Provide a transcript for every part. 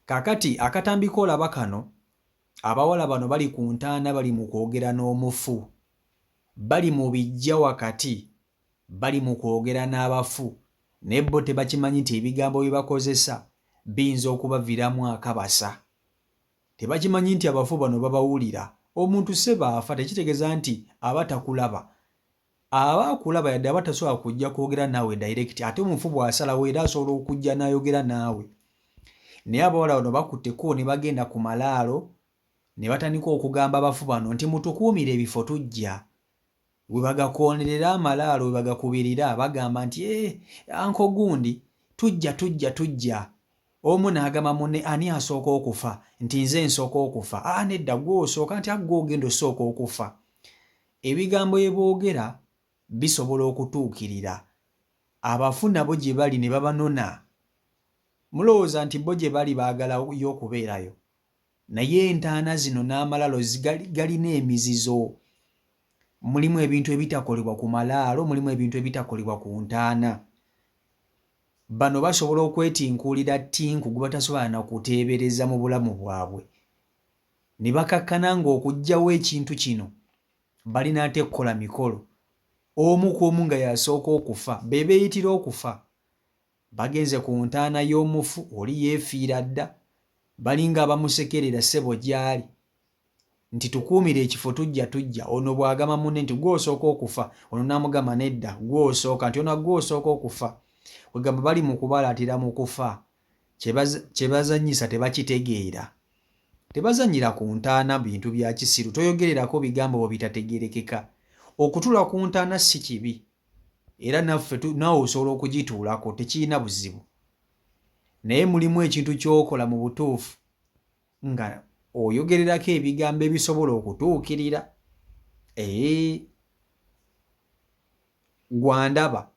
Kakati akatambiko olaba kano, abawala bano bali ku ntaana bali mu kwogera n'omufu, bali mu bijja wakati, bali mu kwogera n'abafu, naye bo tebakimanyi nti ebigambo bye bakozesa biyinza okubaviiramu akabasa. Tebakimanyi nti abafu bano babawulira. Omuntu sebaafa tekitegeeza nti aba takulaba. Aba akulaba yadde aba tasobola kujja kwogera naawe direct, ate omufu bw'asalawo era asobola okujja n'ayogera naawe. Naye abawala bano bakutteko ne bagenda ku malaalo ne batandika okugamba abafu bano nti mutukuumire ebifo tujja. We bagakoonerera amalaalo we bagakubirira bagamba nti anko gundi tujja. Omu n'agamba munne ani asooka okufa nti nze nsooka okufa. Nedda gwe osooka nti gwe ogenda osooka okufa. Ebigambo bye boogera bisobola okutuukirira. Abafu nabo gye bali ne babanona. Mulowooza nti bo gye bali baagalayo okubeerayo. Naye entaana zino n'amalaalo galina emizizo. Mulimu ebintu ebitakolebwa ku malaalo, mulimu ebintu ebitakolebwa ku ntaana. Bano basobola okwetinkuulira ttinku gwe batasobola na kuteebereza mu bulamu bwabwe. Ne bakakkana ng'okuggyawo ekintu kino balina ate kukola mikolo. Omu ku omu nga yasooka okufa, be beeyitira okufa. Bagenze ku ntaana y'omufu, oli yeefiira dda, balinga abamusekerera ssebo gy'ali. Nti tukuumire ekifo tujja. Ono bw'agamba munne nti gwe osooka okufa, ono n'amugamba nedda gwe osooka, nti ono gwe osooka okufa. Wegamba bali mu kubalaatira mu kufa. Kye bazannyisa tebakitegeera. Tebazannyira ku ntaana bintu bya kisiru, toyogererako bigambo bwo bitategeerekeka. Okutuula ku ntaana si kibi, era naawe osobola okugituulako, tekirina buzibu. Naye mulimu ekintu ky'okola mu butuufu nga oyogererako ebigambo ebisobola okutuukirira. Gwandaba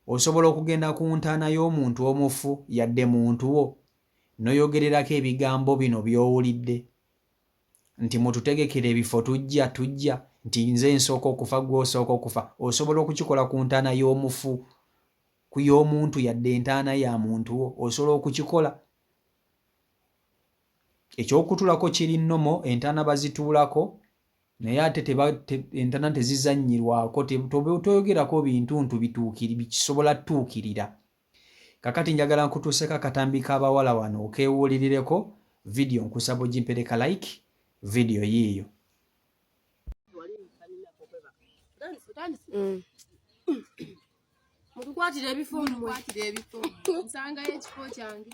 osobola okugenda ku ntaana y'omuntu omufu yadde muntu wo n'oyogererako ebigambo bino by'owulidde nti mututegekere ebifo tujja, nti nze nsooka okufa gwe osooka okufa. Osobola okukikola ku ntaana y'omufu, ku y'omuntu yadde entaana ya muntu wo, osobola okukikola. Eky'okutulako kiri nnomo, entaana bazituulako, naye ate entaana tezizannyirwako, toyogerako bintuntu bikisobola tuukirira. Kakati njagala nkutuuseko akatambi k'abawala wano okeewulirireko. Vidiyo nkusaba ogimpereka like, vidiyo yiiyo. Mutukwatire ebifo nsangayo ekifo kyange.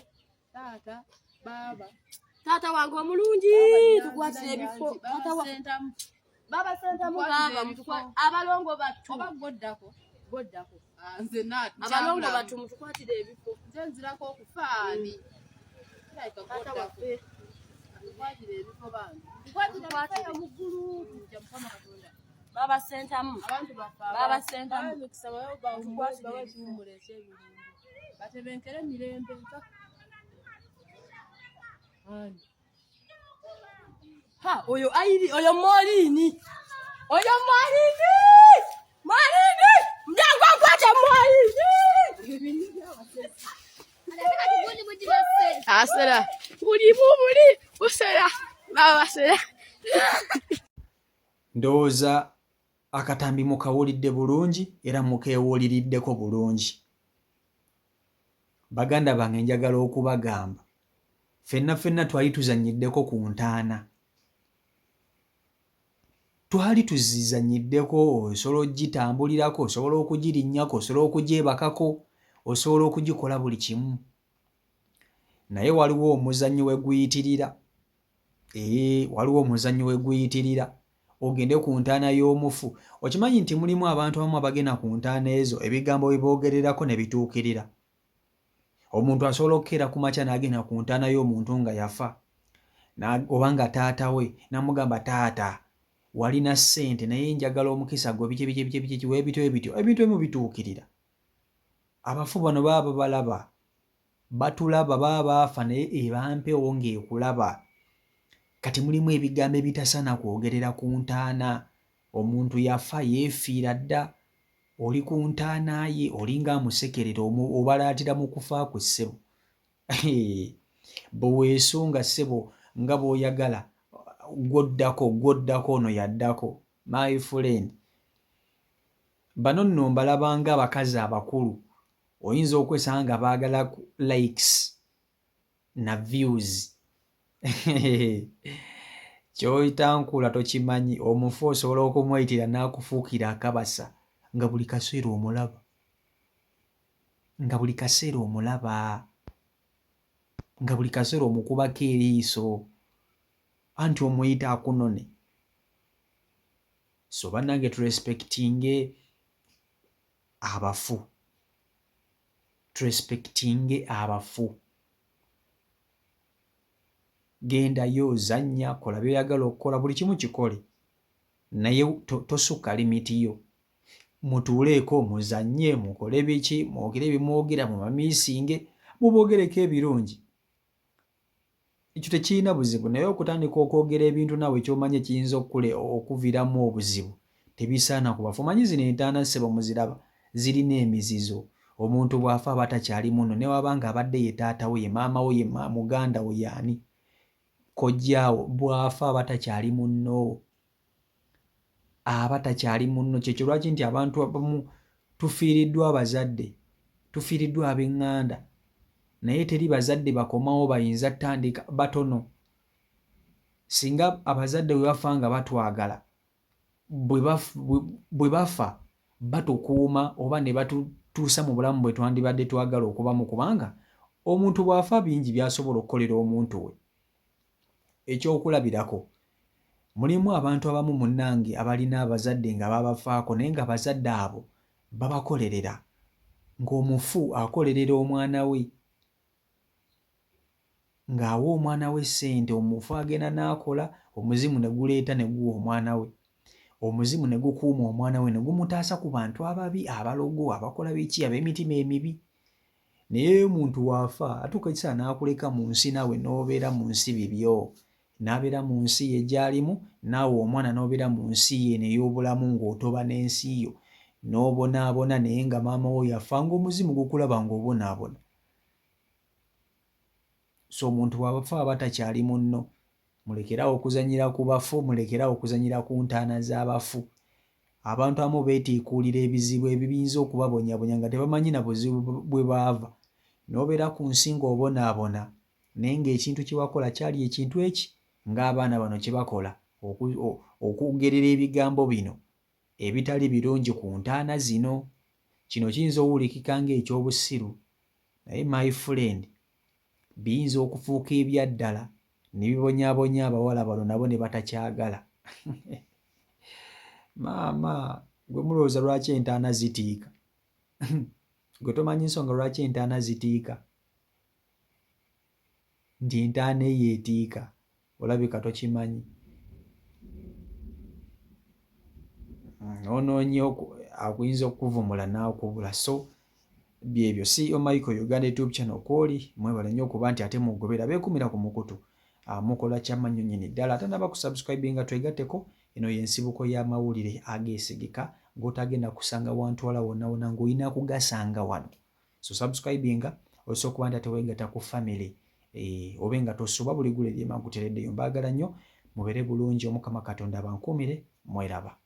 Taata wange omulungi, tukwatire ebifo. Baba Sentamu abalongo battu. Goddako. Abalongo battu mutukwatire ebifo. Nze nzirako okufaani. Taata waffe. Tukwatire ebifo bange. Tukwatire muggulu. Baba Sentamu. Baba Sentamu. Batebenkere mirembe. Oyo Molini. Mjangu akwate Molini. Asera. Buli usera. Baba sera. Ndowooza akatambi mukawulidde bulungi era mukeewuliriddeko bulungi. Baganda bange njagala okubagamba, ffenna twali tuzannyiddeko ku ntaana. Twali tuzizannyiddeko, osobola ogitambulirako, osobola okugirinnyako, osobola okugyebakako, osobola okugikola buli kimu. Naye waliwo omuzannyo we guyitirira. Waliwo omuzannyo we guyitirira. Ogende ku ntaana y'omufu. Okimanyi nti mulimu abantu abamu abagenda ku ntaana ezo ebigambo bye boogererako ne bituukirira. Omuntu asobola okukeera ku makya n'agenda ku ntaana y'omuntu nga yafa. Oba nga taata we n'amugamba taata walina ssente naye njagala omukisa gwo biki ebintu ebimu bituukirira. Abafu bano baba balaba. Batulaba baba baafa naye ebampewo ng'ekulaba. Kati mulimu ebigambo ebitasaana kwogerera ku ntaana. Omuntu yafa yeefiira dda, oli ku ntaana ye olinga amusekerera obalaatira mu kufa kwe ssebo. bwe weesunga ssebo nga bw'oyagala gwoddako ono yaddako. My friend, bano nno mbalabanga abakazi abakulu oyinza okwesanga nga baagala likes na views. Ky'oyita nkula tokimanyi, omufu osobola okumwayitira n'akufuukira akabasa nga buli kaseera omulaba, nga buli kaseera omulaba, nga buli kaseera omukubako eriiso, anti omuyita akunone. So bannange turespectinge abafu, turespectinge abafu. Gendayo, zanya, kola by'oyagala okukola, buli kimu kikole, naye tosukka limiti yo. Mutuuleeko, muzanye, mukole biki, mwogere ebimwogera mu mamiisinge, muboogereko ebirungi. Ekyo tekirina buzibu, naye okutandika okwogera ebintu naawe ky'omanye kiyinza okuviiramu obuzibu, tebisaana ku bafu. Omanyi zino entaana ssebo muziraba zirina emizizo. Omuntu bw'afa aba takyali muno, ne waba nga abadde ye taata we, ye maama we, ye muganda we, y'ani, kojjaawo, bw'afa aba takyali munno, aba takyali munno. Kyekyo lwaki nti abantu abamu tufiiriddwa abazadde, tufiiriddwa ab'eŋŋanda, naye teri bazadde bakomawo bayinza tandika batono. Singa abazadde bwe bafa nga batwagala, bwe bafa batukuuma oba ne batutuusa mu bulamu bwe twandibadde twagala okubamu, kubanga omuntu bw'afa bingi by'asobola okukolera omuntu we. Ekyokulabirako, mulimu abantu abamu munnange abalina abazadde nga babafaako naye nga abazadde abo babakolerera, ng'omufu akolerera omwana we, ng'awa omwana we ssente, omufu agenda n'akola, omuzimu ne guleeta ne guwa omwana we, omuzimu ne gukuuma omwana we ne gumutaasa ku bantu ababi, abalogo, abakola biki, ab'emitima emibi. Naye omuntu waafa atuuka ekiseera n'akuleka mu nsi, naawe n'obeera mu nsi bibyo, n'abeera mu nsi ye gy'alimu, naawe omwana n'obeera mu nsi ye n'ey'obulamu ng'otoba n'ensi yo, n'obonaabona, naye nga maama wo yafa ng'omuzimu gukulaba ng'obonaabona. So omuntu bw'abafa aba takyali munno. Mulekerawo okuzanyira ku bafu, mulekerawo okuzanyira ku ntaana z'abafu. Abantu abamu beetiikuulira ebizibu ebiyinza okubabonyabonya nga tebamanyi na buzibu bwe baava. N'obeera ku nsi ng'obonaabona, naye ng'ekintu kye wakola kyali ekintu eki ng'abaana bano kye bakola, okugerera ebigambo bino ebitali birungi ku ntaana zino. Kino kiyinza owulikika ng'ekyobusiru, naye my friend, biyinza okufuuka ebyaddala ne bibonyaabonya abawala bano nabo ne batakyagala. Maama, gwe mulowooza lwaki entaana zitiika? Gwe tomanyi nsonga lwaki entaana zitiika? Nti entaana eyo etiika, olabika tokimanyi. Onoonye akuyinza okuvumula n'akubula. So byebyo. CEO Michael Uganda YouTube channel kwoli, mwebale nnyo okuba nti ate mugobera beekumira ku mukutu, mukola kyamannyo nnyini ddala. Ate naba kusubscribinga twegatteko. Eno y'ensibuko y'amawulire ageesigika g'otagenda kusanga wantwala wonna wonna ng'olina kugasanga wano. So subscribinga osobola okuba nti ate weegatta ku family, obe nga tosuba buli gule lyema nkutereddeyo. Mbaagala nnyo, mubeere bulungi, Omukama Katonda abankuumire, mweraba.